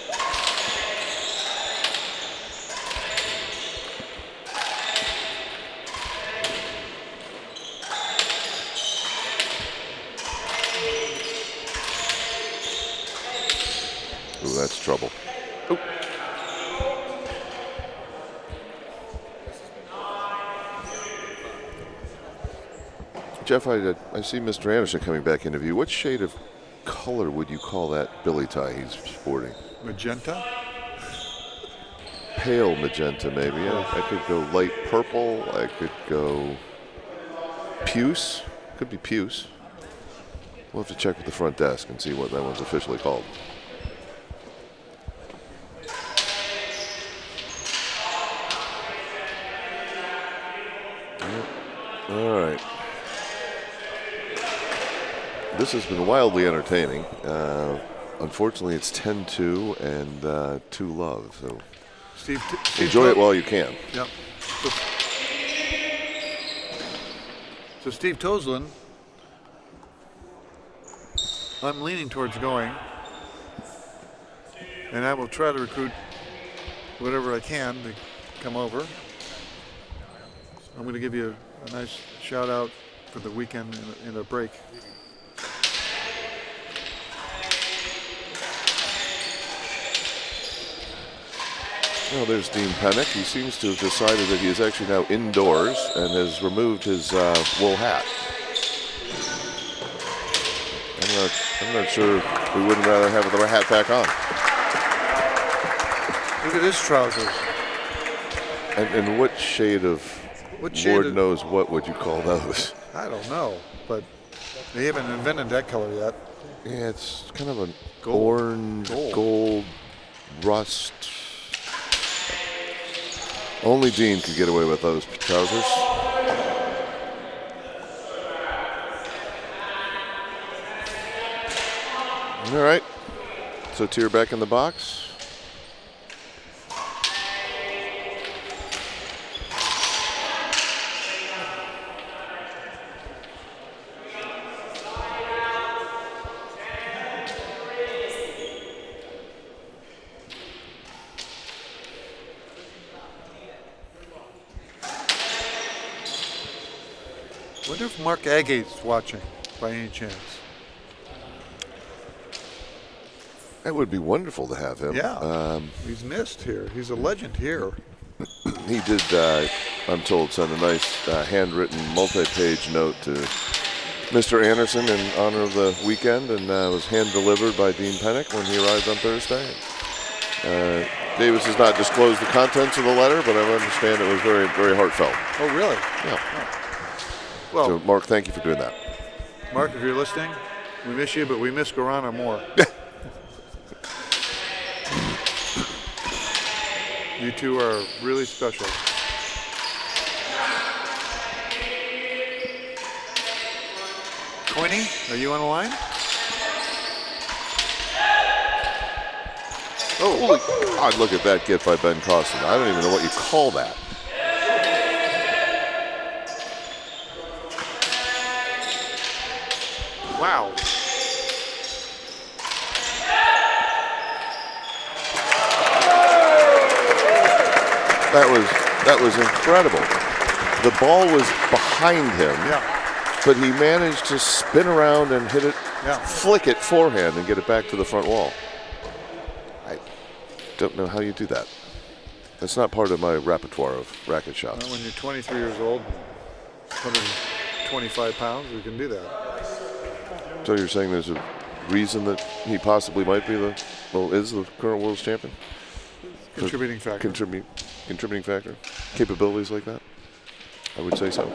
S1: Ooh, that's trouble. Ooh. Jeff, I see Mr. Anderson coming back into view. What shade of color would you call that billy tie he's sporting?
S2: Magenta?
S1: Pale magenta, maybe. I could go light purple. I could go puce. Could be puce. We'll have to check with the front desk and see what that one's officially called. All right. This has been wildly entertaining. Unfortunately, it's 10-2 and 2-love. So
S2: Steve
S1: enjoy it while you can.
S2: Yep. So Steve Toslin, I'm leaning towards going, and I will try to recruit whatever I can to come over. I'm going to give you a nice shout out for the weekend in a break.
S1: Well, there's Dean Pennick. He seems to have decided that he is actually now indoors and has removed his wool hat. I'm not sure we wouldn't rather have the hat back on.
S2: Look at his trousers.
S1: And what shade of Lord knows what would you call those?
S2: I don't know, but they haven't invented that color yet.
S1: Yeah, it's kind of an orange, gold, rust. Only Dean could get away with those trousers. All right. Sotir back in the box.
S2: I wonder if Mark Agate's watching by any chance.
S1: It would be wonderful to have him.
S2: Yeah, he's missed here. He's a legend here.
S1: He did, I'm told, send a nice handwritten multi-page note to Mr. Anderson in honor of the weekend, and was hand-delivered by Dean Pennick when he arrived on Thursday. Davis has not disclosed the contents of the letter, but I understand it was very, very heartfelt.
S2: Oh, really?
S1: Yeah.
S2: Oh. Well,
S1: so, Mark, thank you for doing that.
S2: Mark, if you're listening, we miss you, but we miss Gorana more. You two are really special. Coiney, are you on the line?
S1: Oh, holy God, look at that get by Ben Cawston. I don't even know what you call that.
S2: Wow.
S1: That was incredible. The ball was behind him, but he managed to spin around and hit it, flick it forehand and get it back to the front wall. I don't know how you do that. That's not part of my repertoire of racket shots.
S2: Well, when you're 23 years old, 125 pounds, you can do that.
S1: So you're saying there's a reason that he possibly might be is the current world champion?
S2: Contributing factor.
S1: Contributing factor? Capabilities like that? I would say so.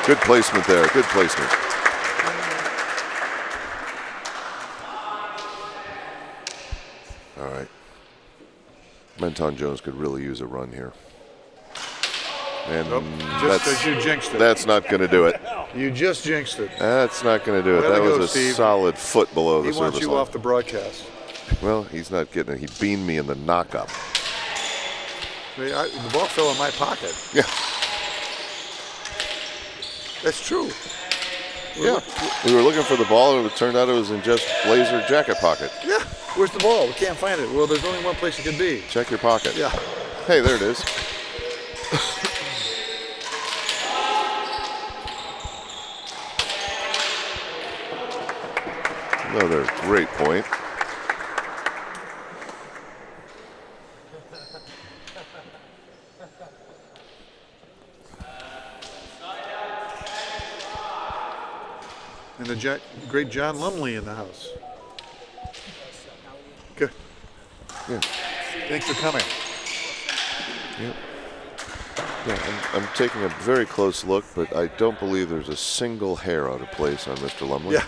S1: Good placement there. Good placement. All right. Manton-Jones could really use a run here. And
S2: just as you jinxed it.
S1: That's not going to do it.
S2: You just jinxed it.
S1: That's not going to do it.
S2: Way
S1: that
S2: to
S1: was
S2: go,
S1: a
S2: Steve.
S1: solid foot below the
S2: He wants
S1: service
S2: you
S1: line.
S2: off the broadcast.
S1: Well, he's not getting it. He beamed me in the knock-up.
S2: The ball fell in my pocket.
S1: Yeah.
S2: That's true.
S1: Yeah. We were looking for the ball, and it turned out it was in Jeff's blazer jacket pocket.
S2: Yeah. Where's the ball? We can't find it. Well, there's only one place it could be.
S1: Check your pocket.
S2: Yeah.
S1: Hey, there it is. Another great point.
S2: And the great John Lumley in the house. Good.
S1: Yeah.
S2: Thanks for coming.
S1: Yep. Yeah, I'm taking a very close look, but I don't believe there's a single hair out of place on Mr. Lumley.
S2: Yeah.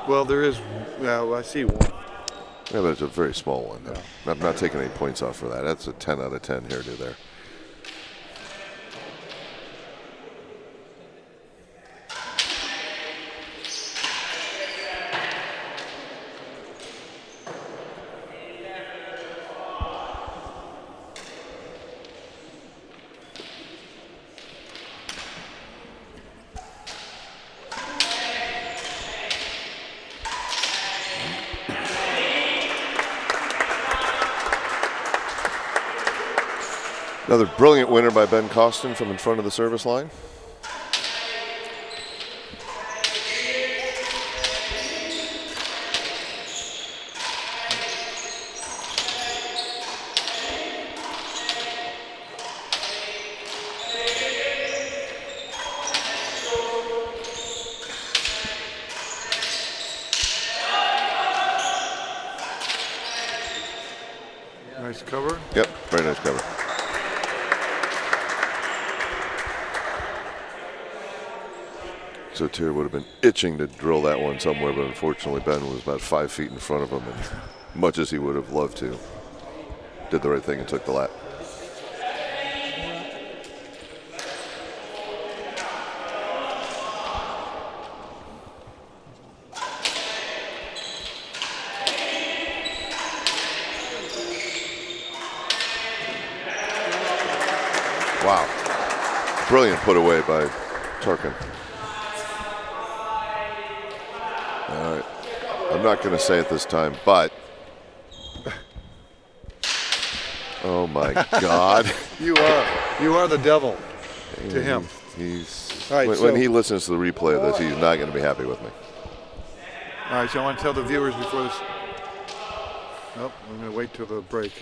S2: Well, there is. Well, I see one.
S1: Yeah, but it's a very small one. Yeah. I'm not taking any points off for that. That's a 10 out of 10 hairdo there. Another brilliant winner by Ben Cawston from in front of the service line.
S2: Nice cover.
S1: Yep, very nice cover. Sotir would have been itching to drill that one somewhere, but unfortunately Ben was about 5 feet in front of him, and much as he would have loved to, did the right thing and took the lap. Wow. Brilliant put away by Tarkin. All right. I'm not going to say it this time, but oh my God.
S2: You are the devil to him.
S1: He's
S2: All right,
S1: when he listens to the replay of this, he's not going to be happy with me.
S2: All right, so I want to tell the viewers before this. Nope, I'm going to wait till the break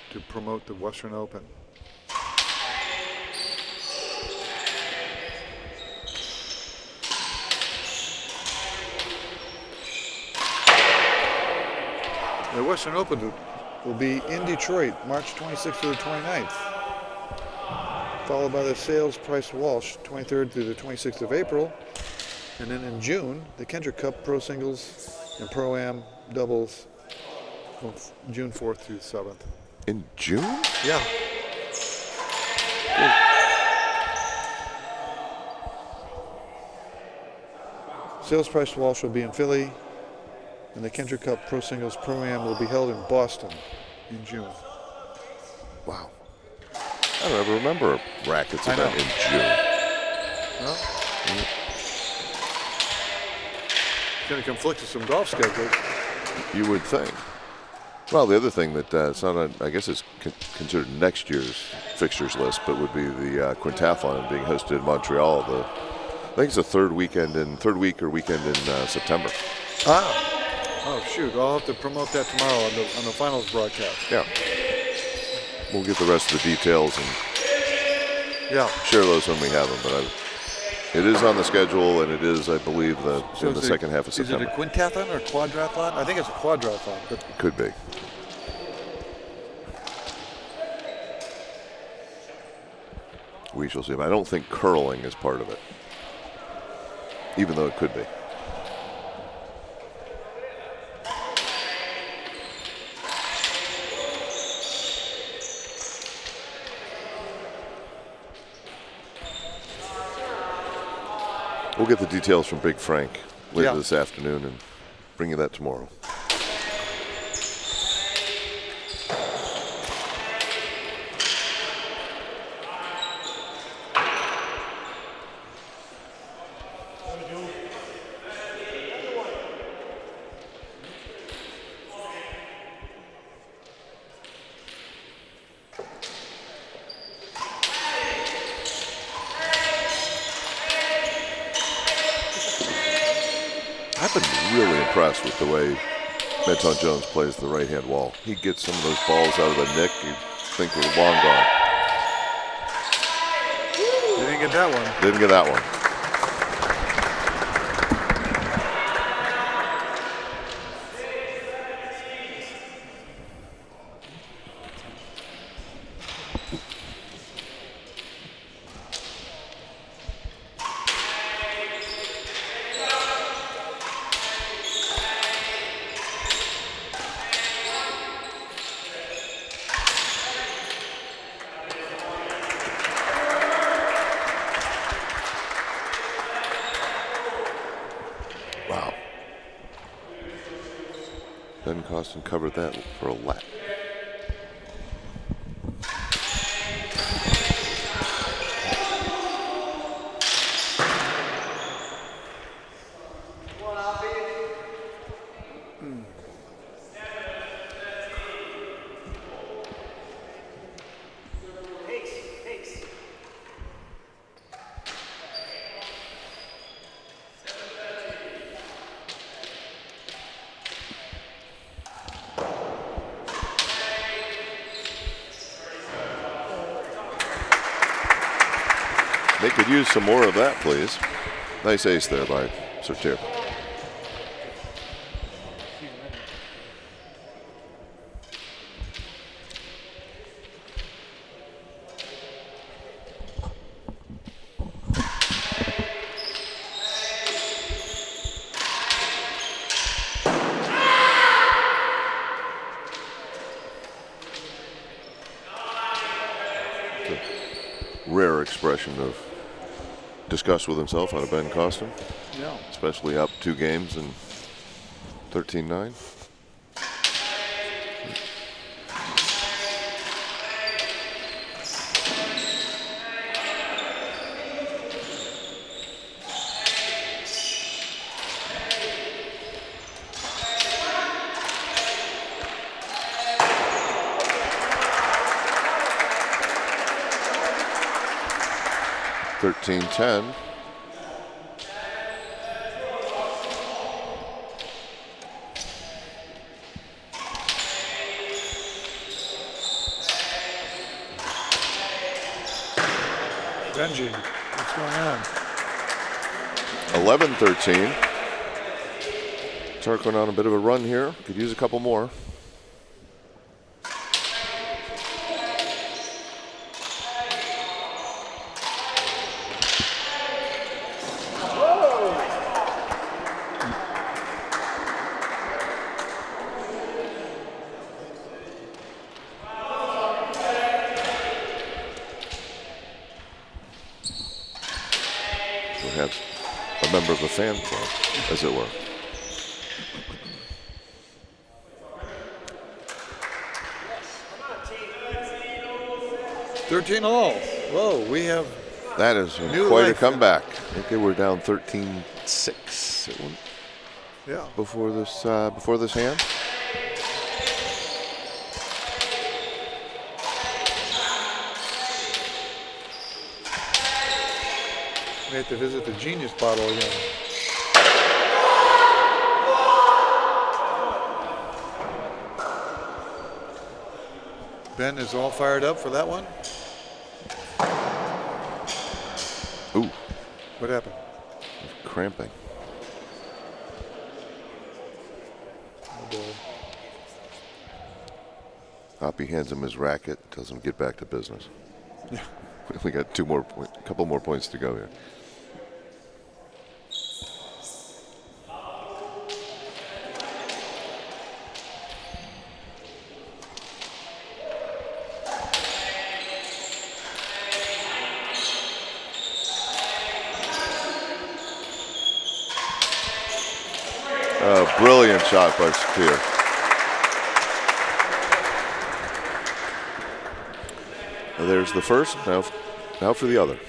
S2: to promote the Western Open. The Western Open will be in Detroit, March 26th through the 29th. Followed by the Sales Price Walsh, 23rd through the 26th of April. And then in June, the Kendrick Cup Pro Singles and Pro-Am Doubles from June 4th through 7th.
S1: In June?
S2: Yeah. Sales Price Walsh will be in Philly, and the Kendrick Cup Pro Singles Pro-Am will be held in Boston in June.
S1: Wow. I don't ever remember a rackets event in June.
S2: Well, it's going to conflict with some golf schedules.
S1: You would think. Well, the other thing that it's not on, I guess it's considered next year's fixtures list, but would be the Quintathlon being hosted in Montreal. I think it's the third week or weekend in September.
S2: Oh shoot! I'll have to promote that tomorrow on the finals broadcast.
S1: Yeah. We'll get the rest of the details and share those when we have them. But it is on the schedule, and it is, I believe, in the second half of September.
S2: Is it a quintathlon or quadrathlon? I think it's a quadrathlon. But
S1: it could be. We shall see. But I don't think curling is part of it, even though it could be. We'll get the details from Big Frank later this afternoon and bring you that tomorrow. I've been really impressed with the way Manton-Jones plays the right-hand wall. He gets some of those balls out of the nick you think were long gone.
S2: Didn't get that one.
S1: Didn't get that one. Wow. Ben Cawston covered that for a lap. They could use some more of that, please. Nice ace there by Sotir. Rare expression of disgust with himself out of Ben Cawston.
S2: Yeah.
S1: Especially up 2 games and 13-9. $13-10.
S2: Benji, what's going on?
S1: 11-13. Tarquin on a bit of a run here. Could use a couple more. a member of the fan club, as it were.
S2: $13 all. Whoa, we have.
S1: That is quite a comeback. I think they were down 13-6 at one.
S2: Yeah.
S1: Before this hand.
S2: We have to visit the Genius bottle again. Ben is all fired up for that one.
S1: Ooh.
S2: What happened?
S1: Cramping.
S2: Oh boy.
S1: Hoppy hands him his racket, tells him to get back to business. Yeah. We got a couple more points to go here. Brilliant shot by Sotir. There's the first. Now for the other.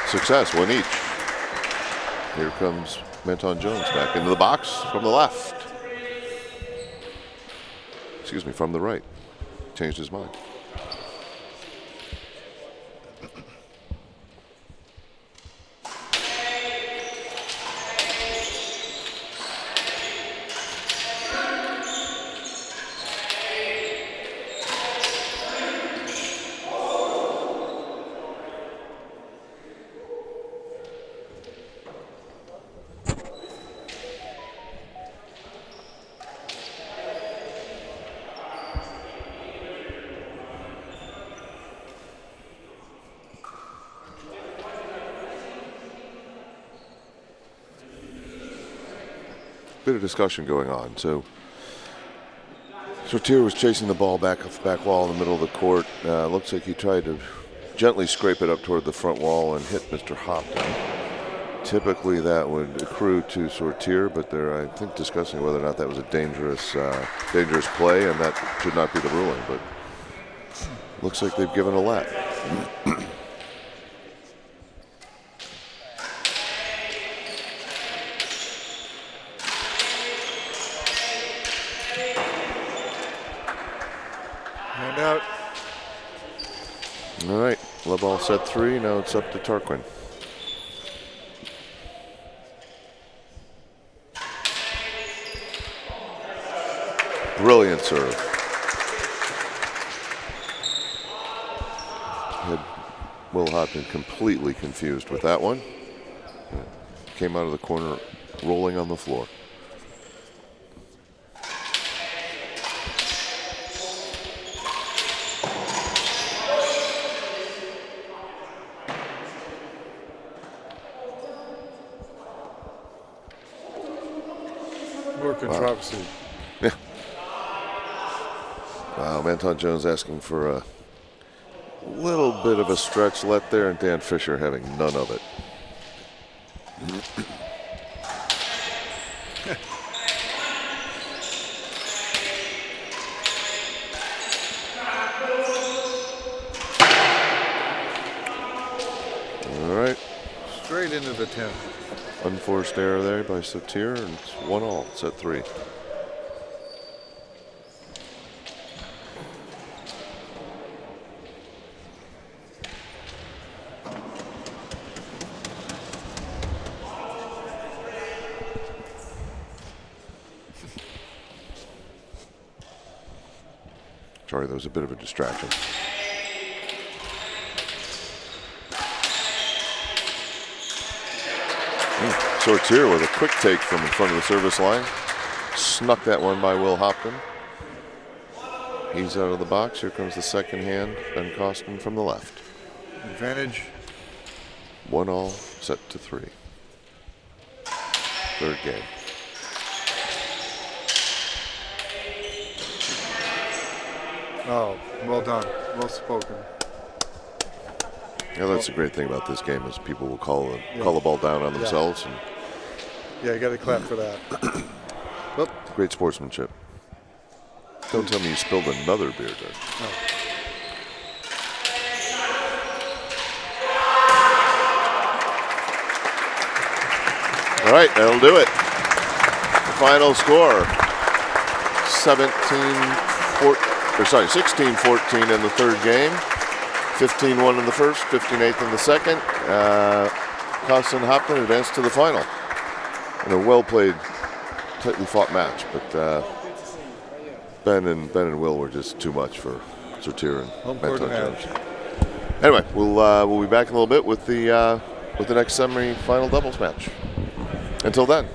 S1: Success, one each. Here comes Manton-Jones back into the box from the left. Excuse me, from the right. Changed his mind. Bit of discussion going on. So Sotir was chasing the ball back off the back wall in the middle of the court. Looks like he tried to gently scrape it up toward the front wall and hit Mr. Hopton. Typically that would accrue to Sotir, but they're, I think, discussing whether or not that was a dangerous play, and that should not be the ruling. But looks like they've given a lap.
S2: Out.
S1: All right, love ball set 3. Now it's up to Tarquin. Brilliant serve. Had Will Hopton completely confused with that one. Came out of the corner rolling on the floor.
S2: More controversy.
S1: Wow. Yeah. Wow, Manton-Jones asking for a little bit of a stretch let there, and Dan Fisher having none of it. All right.
S2: Straight into the 10th.
S1: Unforced error there by Sotir, and it's 1-all, set 3. There was a bit of a distraction. Sotir with a quick take from in front of the service line. Snuck that one by Will Hopton. He's out of the box. Here comes the second hand, Ben Cawston from the left.
S2: Advantage.
S1: 1-all, set to 3. Third game.
S2: Oh, well done. Well spoken.
S1: Yeah, that's the great thing about this game is people will call the ball down on themselves. And
S2: yeah, you got to clap for that.
S1: great sportsmanship. Don't tell me you spilled another beer, Doug.
S2: No.
S1: All right, that'll do it. The final score, 16-14 in the third game, 15-1 in the first, 15-8 in the second. Cawston Hopton advanced to the final in a well-played, tightly fought match, but Ben and Will were just too much for Sotir and Manton-Jones. Anyway, we'll be back in a little bit with the next semi-final doubles match. Until then.